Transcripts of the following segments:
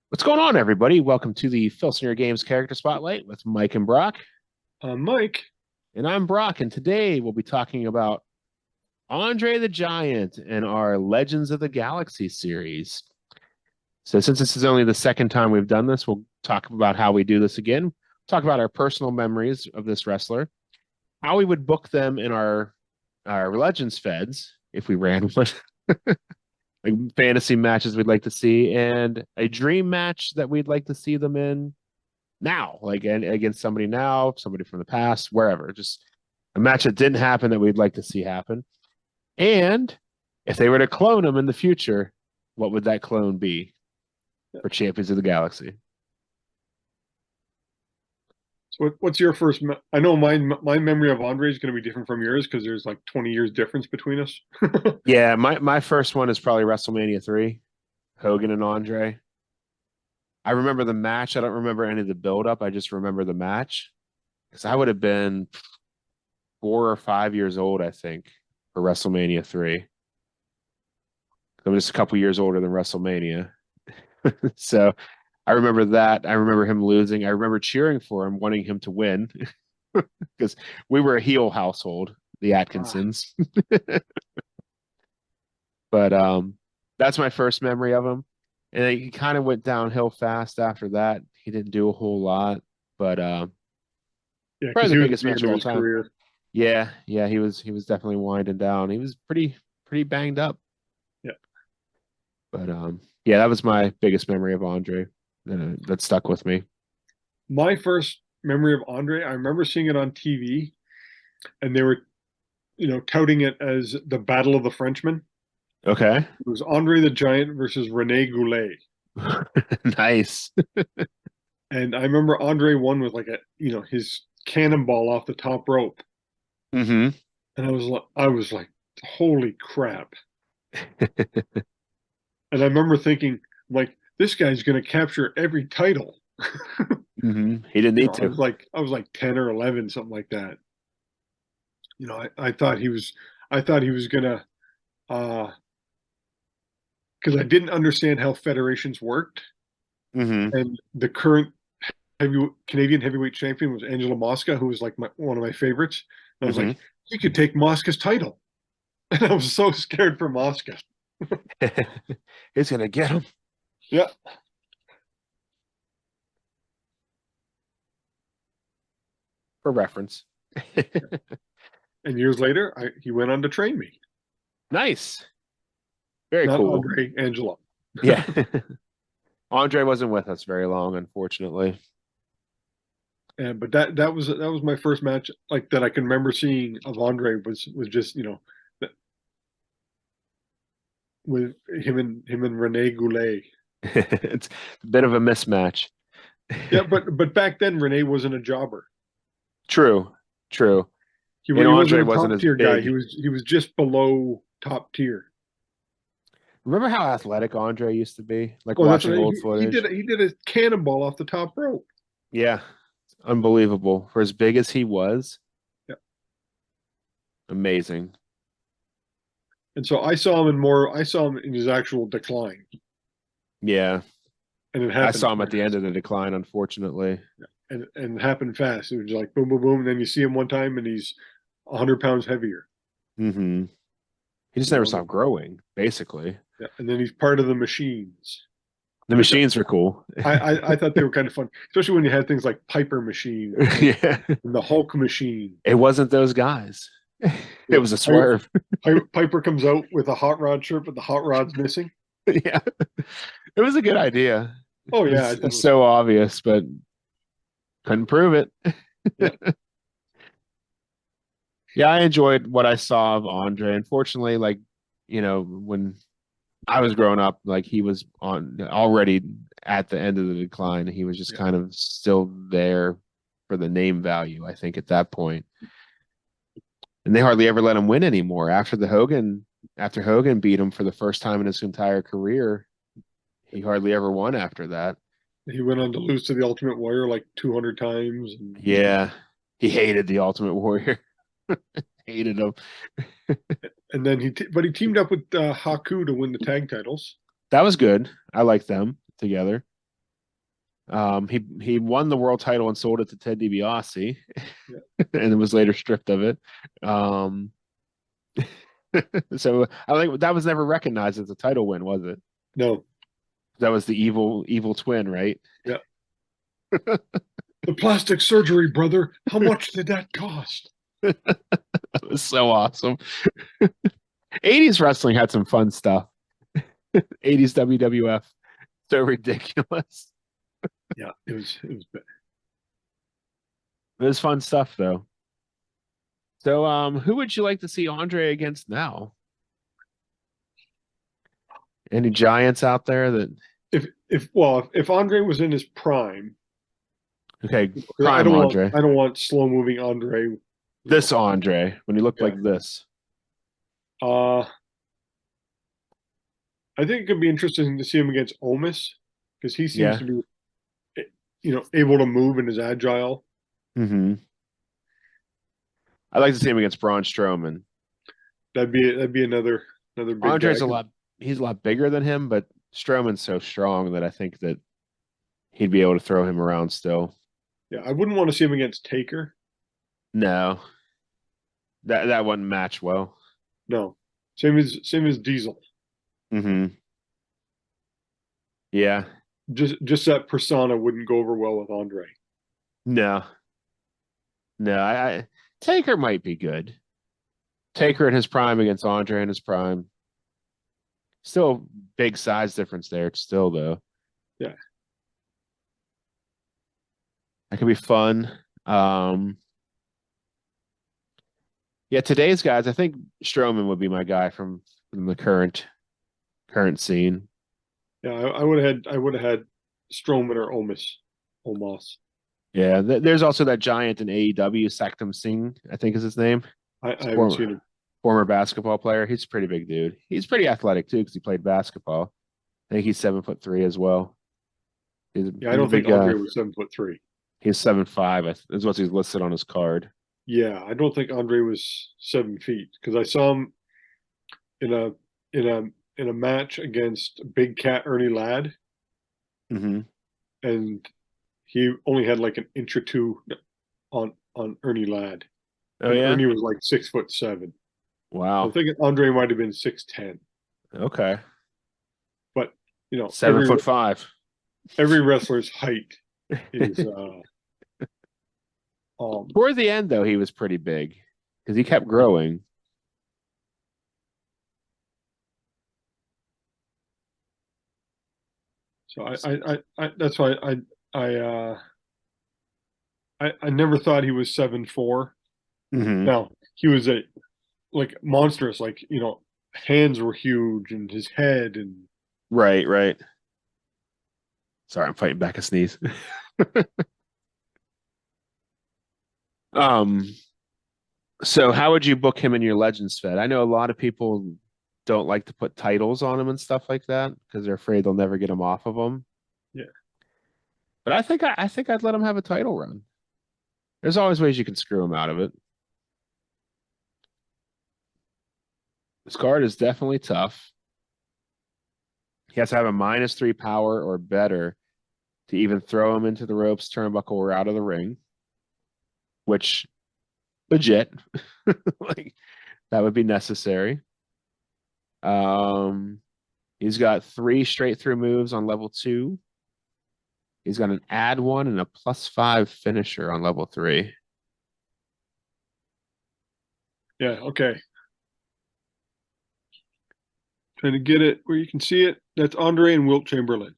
What's going on, everybody? Welcome to the Filsinger Games Character Spotlight with Mike and Brock. Mike. And I'm Brock, and today we'll be talking about Andre the Giant in our Legends of the Galaxy series. So, since this is only the second time we've done this, we'll talk about how we do this again. Talk about our personal memories of this wrestler, how we would book them in our Legends Feds if we ran one, like fantasy matches we'd like to see, and a dream match that we'd like to see them in now, like against somebody now, somebody from the past, wherever. Just a match that didn't happen that we'd like to see happen. And if they were to clone them in the future, what would that clone be for Champions of the Galaxy? So what's your first? I know my memory of Andre is going to be different from yours because there's like 20 years difference between us. Yeah, my first one is probably WrestleMania 3, Hogan and Andre. I remember the match. I don't remember any of the build up. I just remember the match because I would have been 4 or 5 years old, I think, for WrestleMania 3. I'm just a couple years older than WrestleMania. So I remember that. I remember him losing. I remember cheering for him, wanting him to win because we were a heel household, the Ah, Atkinsons. But that's my first memory of him. And he kind of went downhill fast after that. He didn't do a whole lot, but yeah, probably because the he was at biggest the match end of of all his time. career. Yeah, he was definitely winding down. He was pretty banged up. Yeah, But yeah, that was my biggest memory of Andre that stuck with me. my first memory of Andre, I remember seeing it on TV, and they were, touting it as the Battle of the Frenchmen. Okay. It was Andre the Giant versus Rene Goulet, Nice. and I remember Andre won with like his cannonball off the top rope, Hmm. and I was like, holy crap. And I remember thinking, like, this guy's going to capture every title. He didn't need I to. was like 10 or 11, something like that. I thought he was gonna, because I didn't understand how federations worked, Hmm. and the current Canadian heavyweight champion was Angela Mosca, who was like one of my favorites. And I was Hmm. like, he could take Mosca's title, and I was so scared for Mosca. He's gonna get him Yeah, for reference. and years later, he went on to train me, Nice. Very not cool. Andre, Angela. Yeah. Andre wasn't with us very long, unfortunately. And but that was my first match like that I can remember seeing of Andre was just with him and Rene Goulet. It's a bit of a mismatch. Yeah, but back then Rene wasn't a jobber. True, true. He And he Andre wasn't a wasn't top as tier guy. He big. was he was just below top tier. Remember how athletic Andre used to be? Like Well, that's watching what old he did. footage. He did a cannonball off the top rope. Yeah, unbelievable. For as big as he was, Yeah, amazing. and so I saw him in his actual decline, Yeah, and it I happened saw him at the end fast. of the decline, unfortunately. And it happened fast. It was like boom, boom, boom. And then you see him one time, and he's 100 pounds heavier. Hmm. He just You never know, stopped growing, basically. yeah, and then he's part of the machines, The which machines were cool. I thought they were kind of fun, especially when you had things like Piper machine Yeah, and the Hulk machine. it wasn't those guys. It Yeah, was a swerve. Piper comes out with a hot rod shirt, but the hot rod's missing. Yeah, it was a good idea. Oh It yeah, was, I it thought it was was so fun. obvious, but couldn't prove it. Yeah, Yeah, I enjoyed what I saw of Andre. Unfortunately, like, when I was growing up, like he was on already at the end of the decline. He was just yeah, kind of still there for the name value, I think, at that point. And they hardly ever let him win anymore. After Hogan beat him for the first time in his entire career, he hardly ever won after that. he went on to lose to the Ultimate Warrior like 200 times, and Yeah. He hated the Ultimate Warrior. Hated him. then he teamed up with Haku to win the tag titles. That was good. I like them together. He won the world title and sold it to Ted DiBiase, Yeah. and was later stripped of it. So I think that was never recognized as a title win, was it? No. That was the evil twin, right? Yeah. The plastic surgery, brother. How much did that cost? That was so awesome. 80s wrestling had some fun stuff. 80s WWF, so ridiculous. Yeah, it was bad. It was fun stuff though. So who would you like to see Andre against now? Any giants out there that If Andre was in his prime, okay, I prime don't want Andre. I don't want slow moving Andre. This Andre, when he looked Yeah. like this. Uh I think it could be interesting to see him against Omis because he seems Yeah. to be, able to move and is agile. Mm-hmm. I'd like to see him against Braun Strowman. That'd be another big guy. Andre's he's a lot bigger than him, but Strowman's so strong that I think that he'd be able to throw him around still. Yeah, I wouldn't want to see him against Taker. No, that wouldn't match well. No, same as Diesel. Mm-hmm. Yeah. Just that persona wouldn't go over well with Andre. No. No. I Taker might be good. Taker in his prime against Andre in his prime. Still big size difference there. Still though. Yeah. That could be fun. Yeah, today's guys, I think Strowman would be my guy from the current scene. Yeah, I would have had Strowman or Omos. Yeah, there's also that giant in AEW, Saktam Singh, I think is his name. I haven't seen him. Former basketball player. He's a pretty big dude. He's pretty athletic too because he played basketball. I think he's 7'3" as well. Yeah, I don't think Andre was 7'3". He's 7'5". Is what he's listed on his card. Yeah, I don't think Andre was 7 feet because I saw him in a in a in a match against Big Cat Ernie Ladd, Mm-hmm. and he only had like an inch or two on Ernie Ladd. Oh And yeah. Ernie was like 6'7". Wow. I'm thinking Andre might have been 6'10". Okay. But 7'5". every wrestler's height is Toward the end though, he was pretty big because he kept growing. so I that's why I never thought he was 7'4". Mm-hmm. Now he was like monstrous, like hands were huge and his head and Right, right. Sorry, I'm fighting back a sneeze. um, so how would you book him in your Legends Fed? I know a lot of people don't like to put titles on him and stuff like that because they're afraid they'll never get him off of them. yeah. But I think I'd let him have a title run. There's always ways you can screw him out of it. This card is definitely tough. He has to have a -3 power or better to even throw him into the ropes, turnbuckle, or out of the ring. Which, legit, like that would be necessary. He's got 3 straight through moves on level 2. He's got an add 1 and a +5 finisher on level 3. Yeah, okay. Trying to get it where you can see it. That's Andre and Wilt Chamberlain.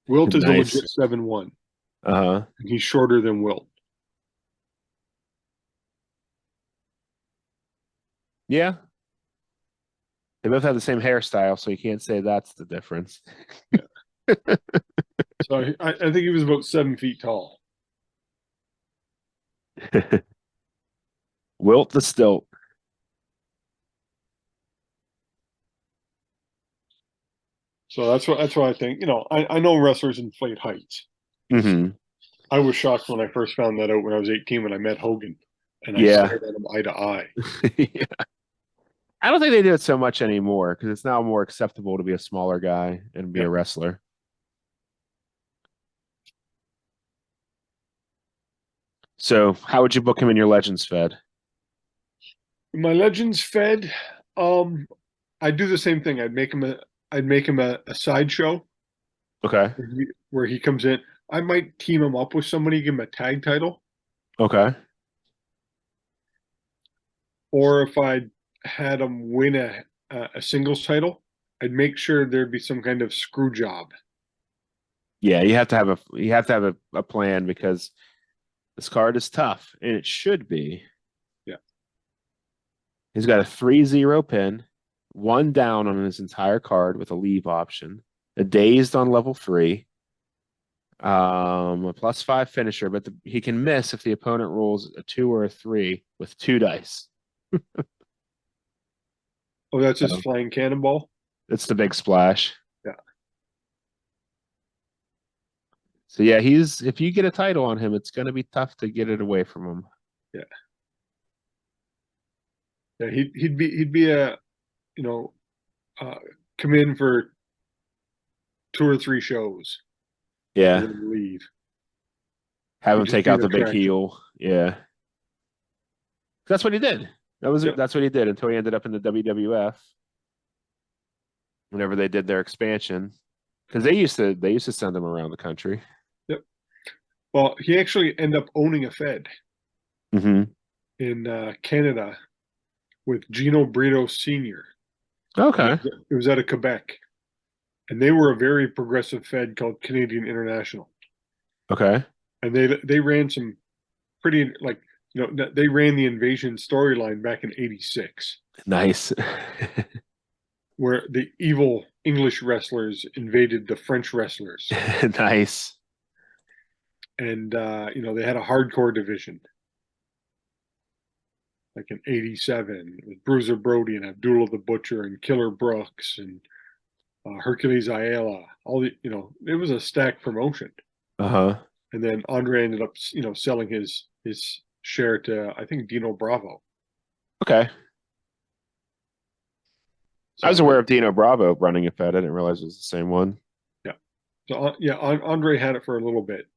Wilt is a Nice. legit 7'1", Uh-huh. and he's shorter than Wilt. Yeah. They both have the same hairstyle, so you can't say that's the difference. So I think he was about 7 feet tall. Wilt the Stilt. So that's why I think, I know wrestlers inflate heights. Mm-hmm. I was shocked when I first found that out when I was 18 when I met Hogan and I Yeah. stared at him eye to eye. Yeah. I don't think they do it so much anymore because it's now more acceptable to be a smaller guy and be a wrestler. So how would you book him in your Legends Fed? My Legends Fed, um, I'd do the same thing. I'd make him a sideshow Okay. where he comes in. I might team him up with somebody, give him a tag title, Okay. or if I had him win a singles title, I'd make sure there'd be some kind of screw job. Yeah, you have to have a plan because this card is tough, and it should be. Yeah. He's got a 3-0 pin, one down on his entire card with a leave option, a dazed on level 3, a +5 finisher, but he can miss if the opponent rolls a 2 or a 3 with 2 dice. Oh, that's his So flying cannonball. it's the big splash. Yeah. So yeah, if you get a title on him, it's going to be tough to get it away from him. Yeah. Yeah. He'd be a, you know, uh, come in for 2 or 3 shows and Yeah, then leave. have He'd him just take be out an the big attraction. heel. Yeah, that's what he did. Yep. That's what he did until he ended up in the WWF. Whenever they did their expansion, because they used to send them around the country. Yep. Well, he actually ended up owning a Fed Mm-hmm. in Canada with Gino Brito Sr. And Okay. it was out of Quebec. And they were a very progressive Fed called Canadian International. Okay. And they ran some pretty they ran the invasion storyline back in '86, Nice. where the evil English wrestlers invaded the French wrestlers. Nice. And they had a hardcore division, like in '87 with Bruiser Brody and Abdullah the Butcher and Killer Brooks and Hercules Ayala. All the it was a stacked promotion. Uh-huh. And then Andre ended up selling his share to, I think, Dino Bravo. Okay. I was So aware of Dino Bravo running a Fed. I didn't realize it was the same one. yeah, so yeah, Andre had it for a little bit.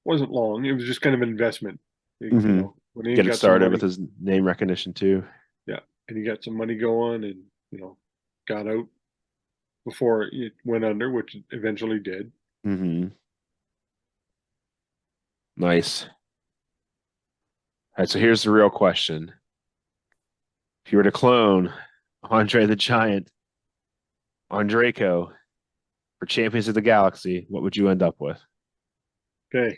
Wasn't long. It was just kind of an investment. Mm-hmm. When he Get it got some started with money, his name recognition too. yeah, and he got some money going, and got out before it went under, which it eventually did. Mm-hmm. Nice. All right, so here's the real question. If you were to clone Andre the Giant on Draco for Champions of the Galaxy, what would you end up with? Okay,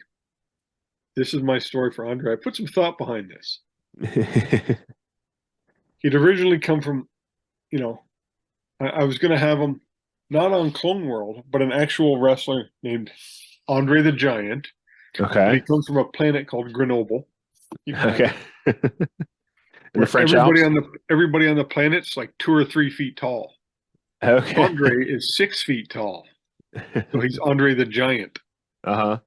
this is my story for Andre. I put some thought behind this. He'd originally come from, you know, I was going to have him not on Clone World, but an actual wrestler named Andre the Giant. And he Okay. comes from a planet called Grenoble. Okay. In the Where French Alps? everybody on the planet's like 2 or 3 feet tall. Okay. Andre is 6 feet tall, so he's Andre the Giant. Uh-huh.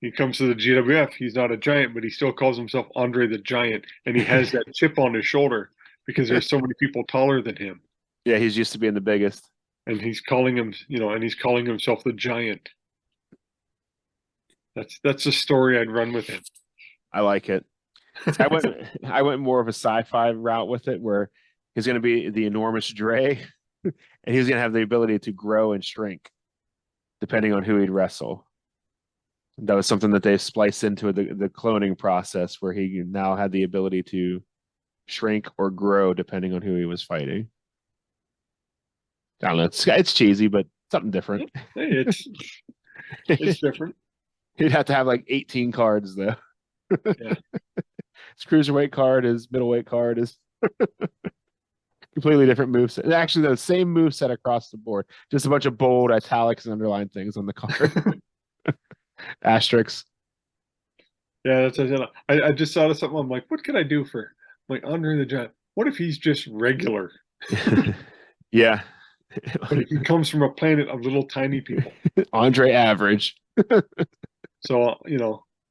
He comes to the GWF. He's not a giant, but he still calls himself Andre the Giant, and he has that chip on his shoulder because there's so many people taller than him, Yeah, he's used to being the biggest. and he's calling him, and he's calling himself the Giant. That's the story I'd run with him. I like it. I went more of a sci-fi route with it where he's going to be the enormous Dre and he's going to have the ability to grow and shrink depending on who he'd wrestle. That was something that they spliced into the cloning process where he now had the ability to shrink or grow depending on who he was fighting. I don't know. It's cheesy, but something different. Hey, it's different. He'd have to have like 18 cards though. Yeah. His cruiserweight card, his middleweight card is completely different moveset. Actually, the same moveset across the board, just a bunch of bold italics and underlined things on the card. Asterisks. Yeah, that's what I just thought of something. I'm like, what could I do for like Andre the Giant? What if he's just regular, Yeah. but he comes from a planet of little tiny people? Andre Average. So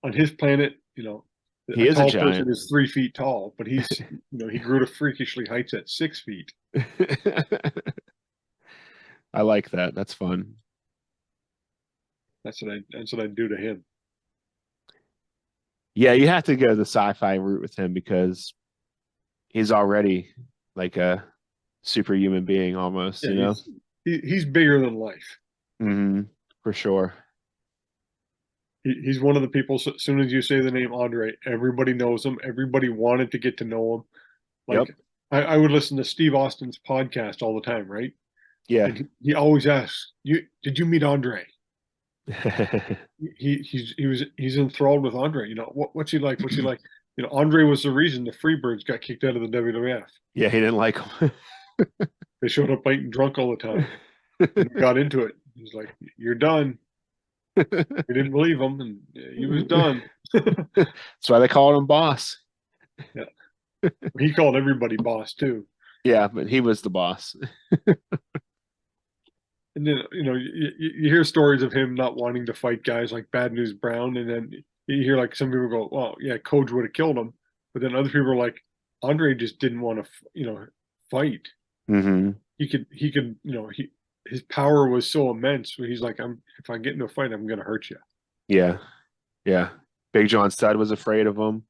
on his planet, He a is a tall person giant. is 3 feet tall, but he's he grew to freakishly heights at 6 feet. I like that. That's fun. That's what I do to him. Yeah, you have to go the sci-fi route with him because he's already like a superhuman being almost, Yeah, you know? he's bigger than life. Hmm. For sure. He's one of the people. As soon as you say the name Andre, everybody knows him. Everybody wanted to get to know him. Yep. Like I would listen to Steve Austin's podcast all the time, right? Yeah. And he always asks, "You did you meet Andre?" He's enthralled with Andre. You know what's he like? What's he like? You know, Andre was the reason the Freebirds got kicked out of the WWF. Yeah, he didn't like him. They showed up late and drunk all the time, and we got into it. He's like, "You're done." We didn't believe him, and he was done. That's why they called him boss. Yeah, he called everybody boss too. Yeah, but he was the boss. And then you hear stories of him not wanting to fight guys like Bad News Brown, and then you hear like some people go, "Well, yeah, Coach would have killed him," but then other people are like, "Andre just didn't want to, fight. Hmm. He could, his power was so immense. He's like, if I get into a fight, I'm going to hurt you." Yeah. Yeah. Big John Studd was afraid of him.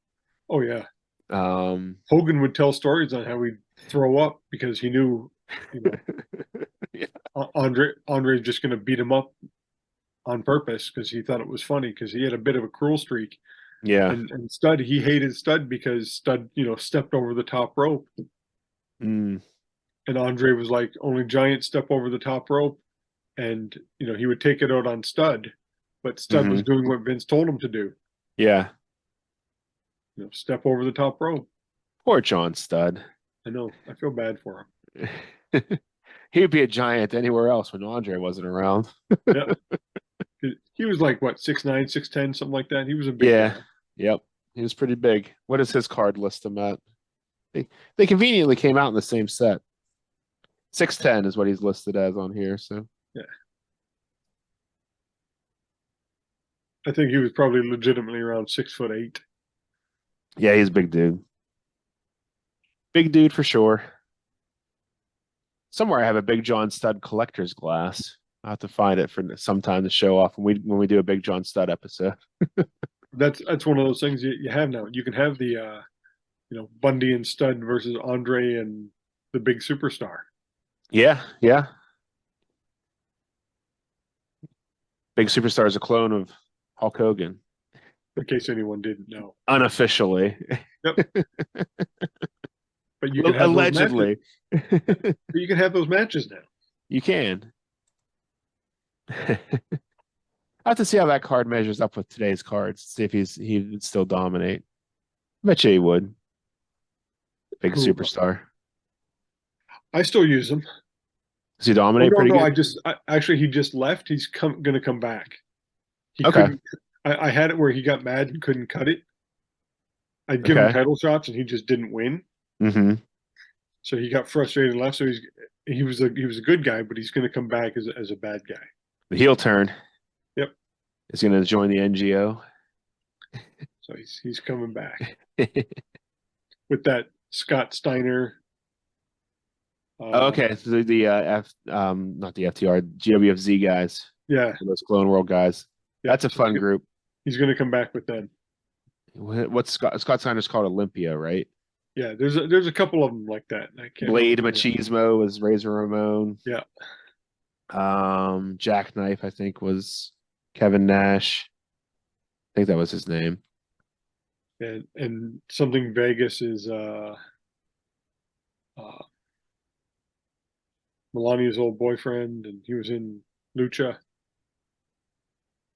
Oh yeah, Um, Hogan would tell stories on how he'd throw up because he knew, you know, yeah. Andre's just going to beat him up on purpose because he thought it was funny because he had a bit of a cruel streak. Yeah. And Stud, he hated Stud because Stud, stepped over the top rope. Mm, And Andre was like, only Giant step over the top rope. And, he would take it out on Stud. But Stud was hmm. doing what Vince told him to do. Yeah. Step over the top rope. Poor John Studd. I know. I feel bad for He'd be a giant anywhere else when Andre wasn't around. him. Yeah. He was like, what, 6'9", 6'10", something like that. He was a big Yeah. guy. Yep. He was pretty big. What does his card list him at? They conveniently came out in the same set. 6'10" is what he's listed as on here. So Yeah. I think he was probably legitimately around 6'8". yeah, he's a big dude. Big dude for sure. Somewhere I have a Big John Stud collector's glass. I'll have to find it for some time to show off when we do a Big John Stud episode. That's one of those things you have now. You can have the Bundy and Stud versus Andre and the big superstar. Yeah, yeah. Big Superstar is a clone of Hulk Hogan. In case anyone didn't know. Unofficially. Yep. But you can have Allegedly. you can have those matches now. You can. I have to see how that card measures up with today's cards. See if he would still dominate. I bet you he would. Big superstar. I still use them. Does he dominate pretty good? Actually he just left. He's gonna come back. He Okay. couldn't. I had it where he got mad and couldn't cut it. I'd give him title shots and he just didn't win. Mm-hmm. So he got frustrated and left. So he was a good guy, but he's going to come back as a bad guy. The heel turn. Yep. Is going to join the NGO. So he's coming back with that Scott Steiner. Okay, so the not the FTR, GWFZ guys. Yeah, those Clone World guys. Yeah, that's a fun group. He's going to come back with them. What's Scott Steiner's called Olympia, right? Yeah, there's a couple of them like that. I can't Blade Machismo was Razor Ramon. Yeah. Jackknife, I think, was Kevin Nash. I think that was his name. And something Vegas is Melania's old boyfriend, and he was in Lucha.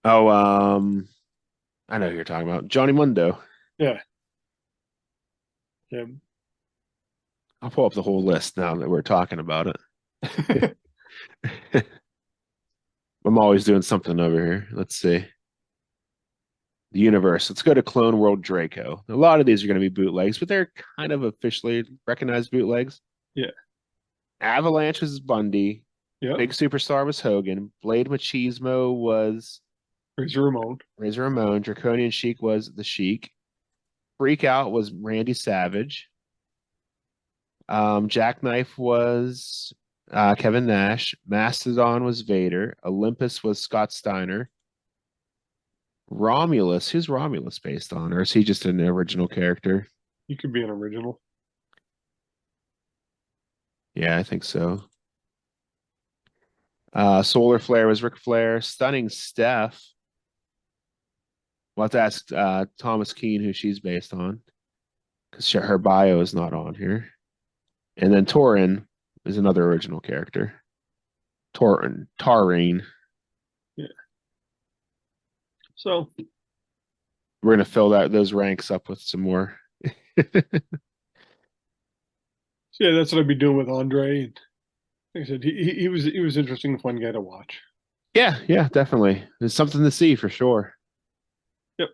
Oh, I know who you're talking about. Johnny Mundo. Yeah. Him. I'll pull up the whole list now that we're talking about it. I'm always doing something over here. Let's see. The universe. Let's go to Clone World Draco. A lot of these are going to be bootlegs, but they're kind of officially recognized bootlegs. Yeah. Avalanche was Bundy. Yeah. Big Superstar was Hogan. Blade Machismo was Razor Ramon. Draconian Sheik was the Sheik. Freak Out was Randy Savage. Jackknife was Kevin Nash. Mastodon was Vader. Olympus was Scott Steiner. Romulus. Who's Romulus based on? Or is he just an original character? He could be an original. Yeah, I think so. Solar Flare was Ric Flair. Stunning Steph. We'll have to ask Thomas Keane who she's based on, because her bio is not on here. And then Torin is another original character. Taurine. Yeah. So we're gonna fill those ranks up with some more. yeah, that's what I'd be doing with Andre. And like I said, he was interesting, fun guy to watch. Yeah, definitely. There's something to see for sure. Yep.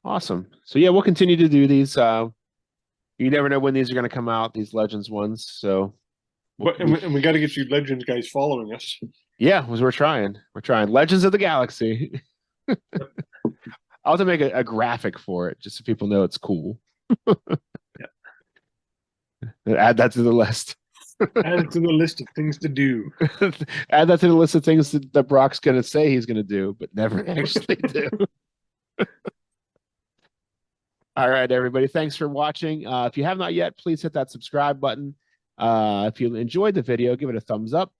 Awesome. So yeah, we'll continue to do these. You never know when these are going to come out, these Legends ones. So, we got to get you Legends guys following us. Yeah, we're trying. We're trying. Legends of the Galaxy. I'll have to make a graphic for it just so people know it's cool. Yeah. Add that to the list. Add it to the list of things to do. Add that to the list of things that Brock's going to say he's going to do, but never actually do. All right, everybody. Thanks for watching. If you have not yet, please hit that subscribe button. If you enjoyed the video, give it a thumbs up.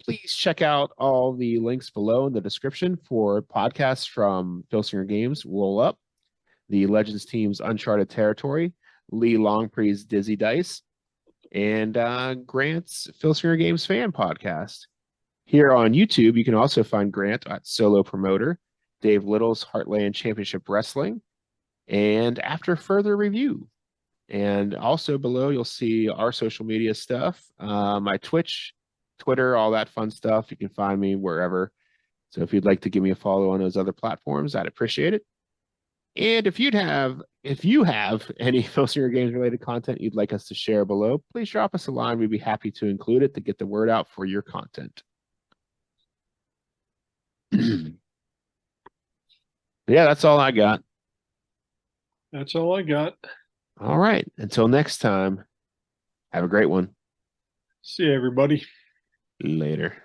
Please check out all the links below in the description for podcasts from Filsinger Games, Roll Up, the Legends team's Uncharted Territory, Lee Longpre's Dizzy Dice, and Grant's Filsinger Games fan podcast. Here on YouTube, you can also find Grant at Solo Promoter, Dave Little's Heartland Championship Wrestling, and After Further Review. And also below, you'll see our social media stuff, my Twitch, Twitter, all that fun stuff. You can find me wherever. So if you'd like to give me a follow on those other platforms, I'd appreciate it. And if you have any Filsinger Games related content you'd like us to share below, please drop us a line. We'd be happy to include it to get the word out for your content. Yeah, that's all I got. That's all I got. All right. Until next time, have a great one. See you, everybody. Later.